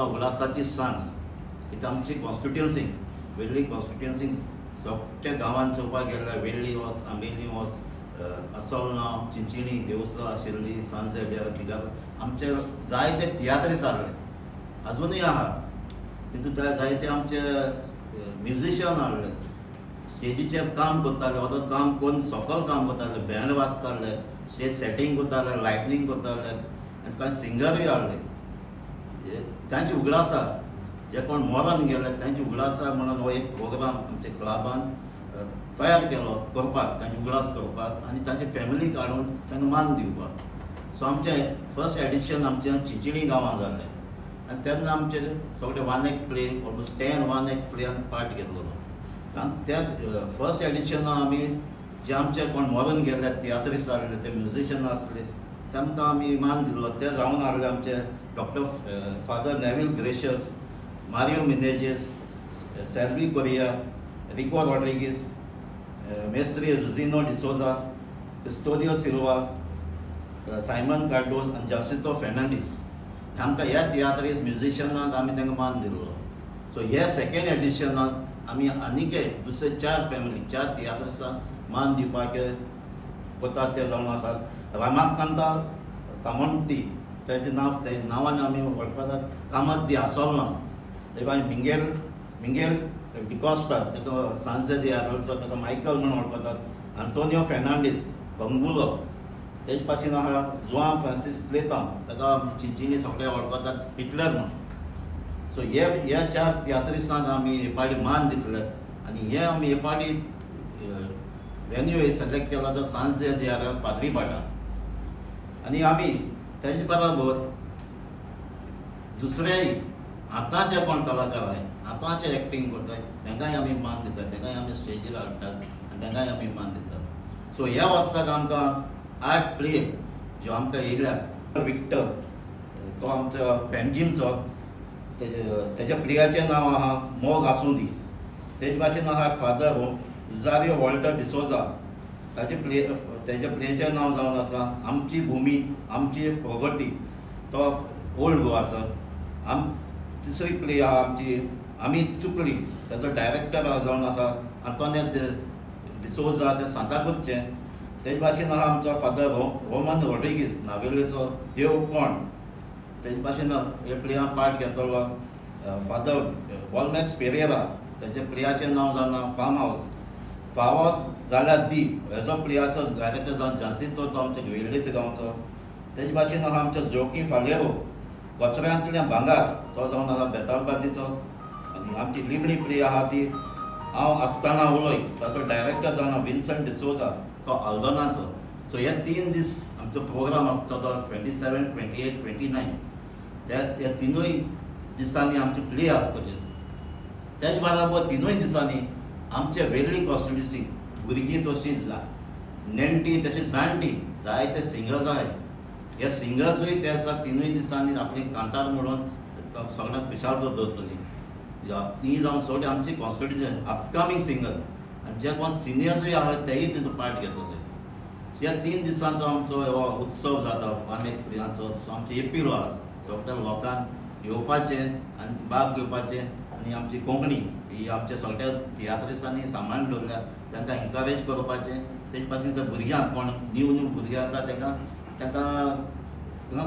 किंवा उल्हासाची सांज कित्याक आमची कॉन्स्टिट्युएन्सी वेल्ली कॉन्स्टिट्युएन्सी सगळ्या गांवांत चोवपाक गेल्यार वेल्ली वच आंबेली वच असोलनांव चिंचिणी देवसा आशिल्ली सांजे तिगार आमचे जायते तियात्रीस आहले अजुनूय आहा तितूंत जायते आमचे म्युजिशियन आहले स्टेजीचेर काम करताले ओदोत काम करून सकयल काम करताले बँड वाजताले स्टेज सेटींग करताले लायटनींग करताले आनी कांय सिंगरूय आहले तांची उगडास आसा जे कोण मरण गेले तांची उगडास आसा म्हणून हो एक प्रोग्राम आमच्या क्लबान तयार केलो करपाक तांची उगडास करपाक आनी तांची फॅमिलीक हाडून तांकां मान दिवपाक सो आमचें फर्स्ट एडिशन आमचें चिंचिणी गांवांत जाल्लें आनी तेन्ना आमचे सगळे 1 एक प्ले ऑलमोस्ट 10 1 एक प्लेयान पार्ट घेतलेलो आनी त्या फर्स्ट एडिशनाक आमी जे आमचे कोण मरण गेले तियात्रीस आहले ते म्युजिशियन आसले तांकां आमी मान दिल्लो ते जावन आहले आमचे डॉक्टर फादर नेविल ग्रेशियस मारियो मिनेजीस सेल्वी कोरिया रिको रॉड्रिगीस मेस्त्री रुजिनो डिसोजा क्रिस्टोडियो सिल्वा सायमन कार्डोस आनी जासितो फेर्नांडीस आमकां ह्या तियात्रीस म्युजिशियनाक आमी तांकां मान दिल्लो सो हे सेकेंड एडिशनाक आमी आनीक दुसरे 4 फॅमिली 4 तियात्रिसांक मान दिवपाक वतात ते जावन आसात रामाकांता कामोंती तेजें नांवान आमी वळखतात कामत आसोलना ते भायर मिंगेल डिकॉस्टा ताका सांजे दियारचो ताका मायकल म्हणून वळखतात आंतोनियो फेर्नांडीस बंगुलो तेजे भाशेन आहा जुआं फ्रांसीस लेताम ताका चिंचिणी सगळे वळखतात हिटलर म्हणून सो ह्या 4 तियात्रिसांक आमी हे पाटी मान दितले आनी हे आमी हे पाटी वेन्यू सिलेक्ट केला तो सांजे दियार पाद्री भाटा आनी आमी तेजे बरोबर दुसरेय आतांचे कोण कलाकार आहाय आतांचे एक्टींग करतात तांकांय आमी मान दितात तांकांय आमी स्टेजीर हाडटात आनी तांकांय आमी मान दितात सो ह्या वर्साक आमकां 8 प्ले ज्यो आमकां येयल्यात विक्टर तो आमचो पेंजीमचो तेज्या प्लेयाचें नांव आहा मोग आसुंदी तेजे भाशेन आहा फादर इजारियो वॉल्टर डिसोजा तेजे प्लेचें नांव जावन आसा आमची भुमी आमची प्रगती तो ओल्ड गोवाचो तिसरी प्ले आहा आमची आमी चुकली तेजो डायरेक्टर जावन आसा आंतोनियो डिसोजा ते सांताक्रूजचे तेजे भाशेन आहा आमचो फादर रोमन रॉड्रिगीस नावेलीचो देव कोण तेजे भाशेन हे प्लेयान पार्ट घेतलो फादर वॉलमॅक्स पेरेरा तेजे प्लेयाचें नांव जावन फार्म हावस फावत जाल्यार दी हेजो प्लेयाचो डायरेक्टर जावन जासिंतो तो आमच्या वेल्लेचे गांवचो तेजे भाशेन आहा आमचो जोकी फालेरो कचऱ्यांतलें भांगार तो जावन आसा बेतालबातीचो आनी आमची लिमणी प्ले आहा ती हांव आसतना उलय ताचो डायरेक्टर जावन विन्संट डिसोजा तो आल्दोनाचो सो हे 3 दीस आमचो प्रोग्राम आसचो तो 27, 28, 29 त्या तिनूय दिसांनी आमची प्ले आसतली तेज बरोबर तिनूय दिसांनी आमचे वेगळी कॉन्स्टिट्युएन्सी भुरगीं तशीं नेणटी तशीं जाणटी जायते सिंगर्स आहाय हे सिंगर्सूय ते आसा तिनूय दिसांनी आपली कांतार म्हणून सगळ्यांक खुशाल दवरतली ती जावन सगळी आमची कॉन्स्टिट्युएन्सी अपकमींग सिंगर आनी जे कोण सिनियर्सूय आहा तेय तितून पार्ट घेतले ह्या 3 दिसांचो आमचो हो उत्सव जाता अनेक प्लेयांचो सो आमचें एपील आहा सगळ्या लोकांक येवपाचें आनी भाग घेवपाचें आनी आमची कोंकणी ही आमच्या सगळ्या तियात्रिसांनी सांबाळून दवरल्या तांकां एनकरेज करपाचें तेजे भाशेन त्या भुरग्यांक कोण न्यू भुरगीं आसा तांकां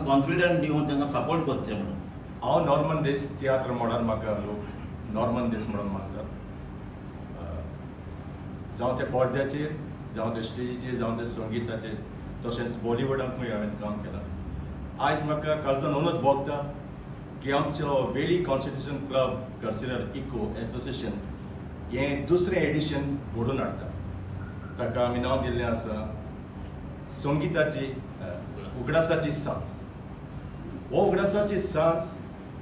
कॉन्फिडंट दिवन तांकां सपोर्ट करचें म्हणून हांव नॉर्मन देस तियात्र म्हणून म्हाका लोक नॉर्मन देस म्हणून मानतात जावं ते पडद्याचेर जावं ते स्टेजीचेर जावं ते संगीताचेर तशेंच बॉलिवूडांतूय हांवें काम केलां आयज म्हाका काळजान अंदूच भोगता की आमचो वेळी constitution club cultural eco association हें दुसरें एडिशन घडोवन हाडटा ताका आमी नांव दिल्लें आसा संगीताची उगडासाची सांज हो उगडासाची सांज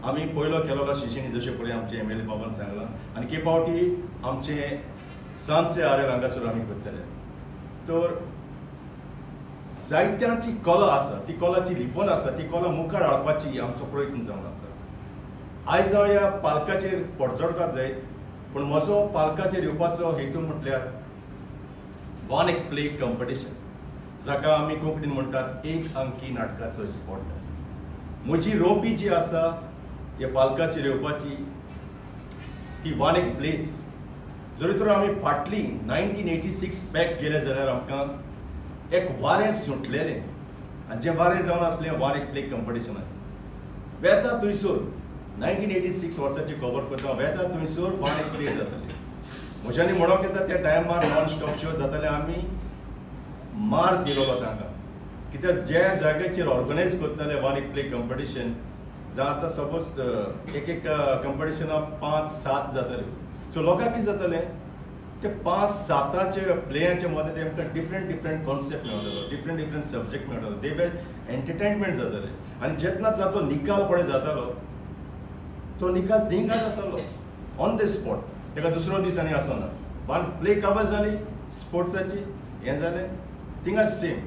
आमी पयलो केलोलो शिशिणी जशें पळय आमचे MLA बाबान सांगलां आनी के फावटी आमचे सांजचे आरे हांगासर आमी करतले तर जायत्यांची कला आसा ती कलाची लिपण आसा ती कला मुखार हाडपाची आमचो प्रयत्न जावन आसा आयज हांव ह्या पालकाचेर पडचडपाक जाय पूण म्हजो पालकाचेर येवपाचो हेतू म्हटल्यार 1 एक प्ले कंपिटिशन जाका आमी कोंकणीन म्हणटात एक अंकी नाटकाचो स्पर्धा म्हजी रोपी जी आसा हे पालकाचेर येवपाची ती वन एक प्लेज जरी तर आमी फाटली 1986 बॅक गेले जाल्यार आमकां एक वारें सुटलेलें आनी जें वारें जावन आसलें वन एक प्ले कॉम्पिटिशनाक वेता थंयसर 1986 वर्साची खबर करता वेता थंयसर वन एक प्ले जाताली म्हज्यानी म्हणोंक येता त्या टायमार नॉन स्टॉप शो जाताले आमी मार दिलोलो तांकां कित्याक जे जाग्याचेर ऑर्गनायज करताले वन एक प्ले कॉम्पिटिशन जावं आतां सपोज एक कॉम्पिटिशनाक 5-7 जाताले सो लोकांक कितें जातालें ते 5-7 प्लेयांच्या मदें तेमकां डिफरंट कॉन्सेप्ट मेळटालो डिफरंट सब्जेक्ट मेळटालो दे वे एंटरटेनमेंट जाताले आनी जेन्ना जाचो निकाल पळय जातालो तो निकाल थिंगा जातालो ऑन द स्पॉट तेका दुसरो दिसांनी आसना वन प्ले कवर जाली स्पोर्ट्साची हें जालें थिंगा सेम